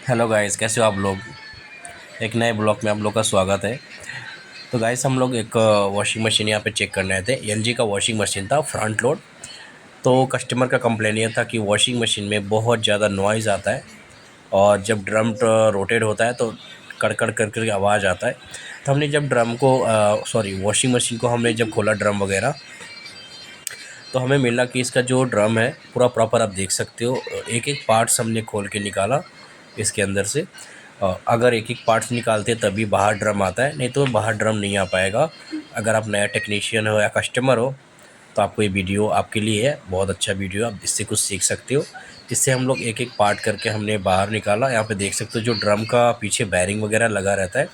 Hello guys, कैसे हो आप लोग। एक नए ब्लॉग में आप लोग का स्वागत है। तो गाइस, हम लोग एक वॉशिंग मशीन यहाँ पे चेक करने आए थे। एलजी का वॉशिंग मशीन था, फ्रंट लोड। तो कस्टमर का कंप्लेन ये था कि वॉशिंग मशीन में बहुत ज़्यादा नॉइज़ आता है और जब ड्रम रोटेट होता है तो कड़कड़ करके आवाज़ आता है। तो हमने जब ड्रम को वॉशिंग मशीन को हमने जब खोला ड्रम वगैरह, तो हमें मिला कि इसका जो ड्रम है पूरा प्रॉपर आप देख सकते हो। एक एक पार्ट्स हमने खोल के निकाला इसके अंदर से। अगर एक एक पार्ट्स निकालते तभी बाहर ड्रम आता है, नहीं तो बाहर ड्रम नहीं आ पाएगा। अगर आप नया टेक्नीशियन हो या कस्टमर हो तो आपको ये वीडियो आपके लिए है, बहुत अच्छा वीडियो, आप इससे कुछ सीख सकते हो। इससे हम लोग एक एक पार्ट करके हमने बाहर निकाला। यहाँ पे देख सकते हो जो ड्रम का पीछे बैरिंग वगैरह लगा रहता है,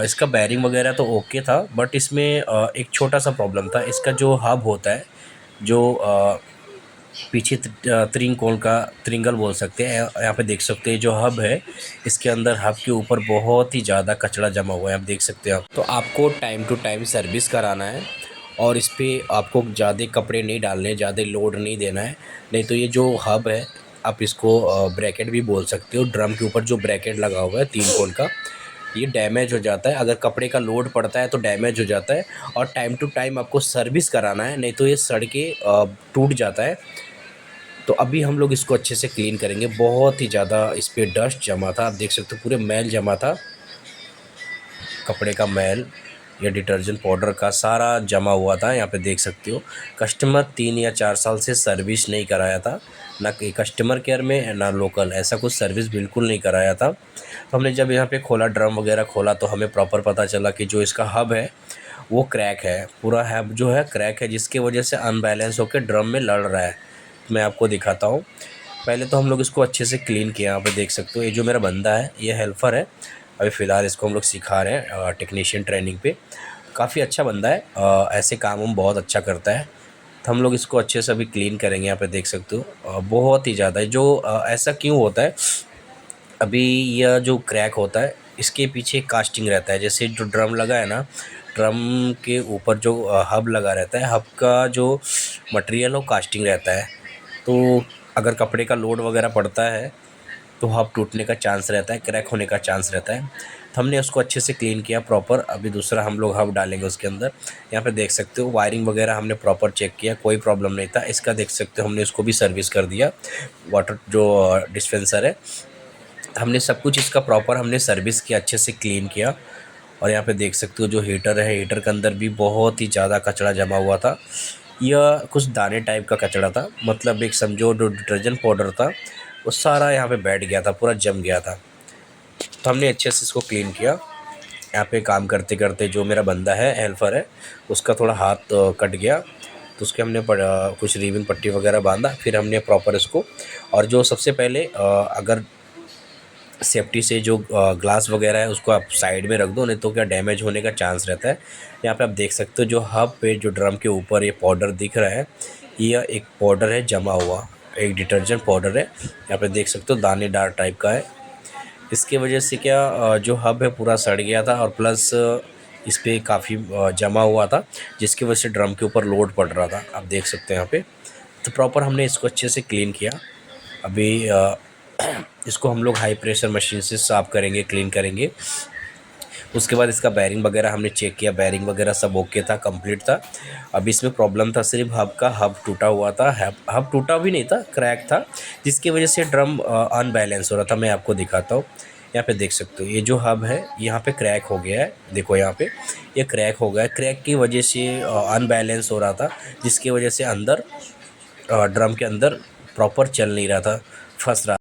इसका बैरिंग वगैरह तो ओके था, बट इसमें एक छोटा सा प्रॉब्लम था। इसका जो हब होता है, जो पीछे त्रिकोण का त्रिंगल बोल सकते हैं, यहाँ पे देख सकते हैं जो हब है, इसके अंदर हब के ऊपर बहुत ही ज़्यादा कचरा जमा हुआ है, आप देख सकते हैं। आप तो आपको टाइम टू टाइम सर्विस कराना है और इस पर आपको ज़्यादा कपड़े नहीं डालने, ज़्यादा लोड नहीं देना है। नहीं तो ये जो हब है, आप इसको ब्रैकेट भी बोल सकते हो, ड्रम के ऊपर जो ब्रैकेट लगा हुआ है 3 कोण का, ये डैमेज हो जाता है। अगर कपड़े का लोड पड़ता है तो डैमेज हो जाता है और टाइम टू टाइम आपको सर्विस कराना है, नहीं तो ये सड़ के टूट जाता है। तो अभी हम लोग इसको अच्छे से क्लीन करेंगे। बहुत ही ज़्यादा इस पर डस्ट जमा था, आप देख सकते हो पूरे मैल जमा था, कपड़े का मैल या डिटर्जेंट पाउडर का सारा जमा हुआ था। यहाँ पे देख सकते हो कस्टमर 3 या 4 साल से सर्विस नहीं कराया था, ना कि कस्टमर केयर में ना लोकल, ऐसा कुछ सर्विस बिल्कुल नहीं कराया था। तो हमने जब यहाँ पे खोला, ड्रम वगैरह खोला, तो हमें प्रॉपर पता चला कि जो इसका हब है वो क्रैक है, पूरा हब जो है क्रैक है, जिसकी वजह से अनबैलेंस होकर ड्रम में लड़ रहा है। तो मैं आपको दिखाता हूँ। पहले तो हम लोग इसको अच्छे से क्लीन किया। यहाँ पे देख सकते हो ये जो मेरा बंदा है, ये हेल्पर है, अभी फ़िलहाल इसको हम लोग सिखा रहे हैं टेक्नीशियन ट्रेनिंग पे। काफ़ी अच्छा बंदा है, ऐसे काम हम बहुत अच्छा करता है। तो हम लोग इसको अच्छे से अभी क्लीन करेंगे। यहाँ पे देख सकते हो बहुत ही ज़्यादा है। जो ऐसा क्यों होता है, अभी यह जो क्रैक होता है इसके पीछे कास्टिंग रहता है। जैसे जो ड्रम लगा है ना, ड्रम के ऊपर जो हब लगा रहता है, हब का जो मटेरियल वो कास्टिंग रहता है। तो अगर कपड़े का लोड वगैरह पड़ता है तो हब टूटने का चांस रहता है, क्रैक होने का चांस रहता है। तो हमने उसको अच्छे से क्लीन किया प्रॉपर। अभी दूसरा हम लोग हब डालेंगे उसके अंदर। यहाँ पे देख सकते हो वायरिंग वगैरह हमने प्रॉपर चेक किया, कोई प्रॉब्लम नहीं था। इसका देख सकते हो हमने इसको भी सर्विस कर दिया, वाटर जो डिस्पेंसर है, हमने सब कुछ इसका प्रॉपर हमने सर्विस किया, अच्छे से क्लीन किया। और यहाँ पे देख सकते हो जो हीटर है, हीटर के अंदर भी बहुत ही ज़्यादा कचरा जमा हुआ था। यह कुछ दाने टाइप का कचरा था, मतलब एक समझो जो डिटर्जेंट पाउडर था वो सारा यहाँ पे बैठ गया था, पूरा जम गया था। तो हमने अच्छे से इसको क्लीन किया। यहाँ पे काम करते करते जो मेरा बंदा है, हेल्पर है, उसका थोड़ा हाथ कट गया, तो उसके हमने कुछ रिबन पट्टी वगैरह बांधा। फिर हमने प्रॉपर इसको, और जो सबसे पहले अगर सेफ्टी से जो ग्लास वगैरह है उसको आप साइड में रख दो, नहीं तो क्या डैमेज होने का चांस रहता है। यहाँ पे आप देख सकते हो जो हब पे जो ड्रम के ऊपर ये पाउडर दिख रहा है, यह एक पाउडर है जमा हुआ, एक डिटर्जेंट पाउडर है। यहाँ पे देख सकते हो दानेदार टाइप का है। इसके वजह से क्या जो हब है पूरा सड़ गया था, और प्लस इस पर काफ़ी जमा हुआ था, जिसकी वजह से ड्रम के ऊपर लोड पड़ रहा था, आप देख सकते हैं यहाँ पे। तो प्रॉपर हमने इसको अच्छे से क्लीन किया। अभी इसको हम लोग हाई प्रेशर मशीन से साफ़ करेंगे, क्लीन करेंगे। उसके बाद इसका बैरिंग वगैरह हमने चेक किया, बैरिंग वगैरह सब ओके था, कंप्लीट था। अब इसमें प्रॉब्लम था सिर्फ हब का, हब टूटा हुआ था। हब टूटा भी नहीं था, क्रैक था, जिसकी वजह से ड्रम अनबैलेंस हो रहा था। मैं आपको दिखाता हूँ। यहाँ पे देख सकते हो ये जो हब है यहाँ पे क्रैक हो गया है, देखो यहाँ पे ये क्रैक हो गया है। क्रैक की वजह से अनबैलेंस हो रहा था, जिसकी वजह से अंदर ड्रम के अंदर प्रॉपर चल नहीं रहा था, फंस रहा।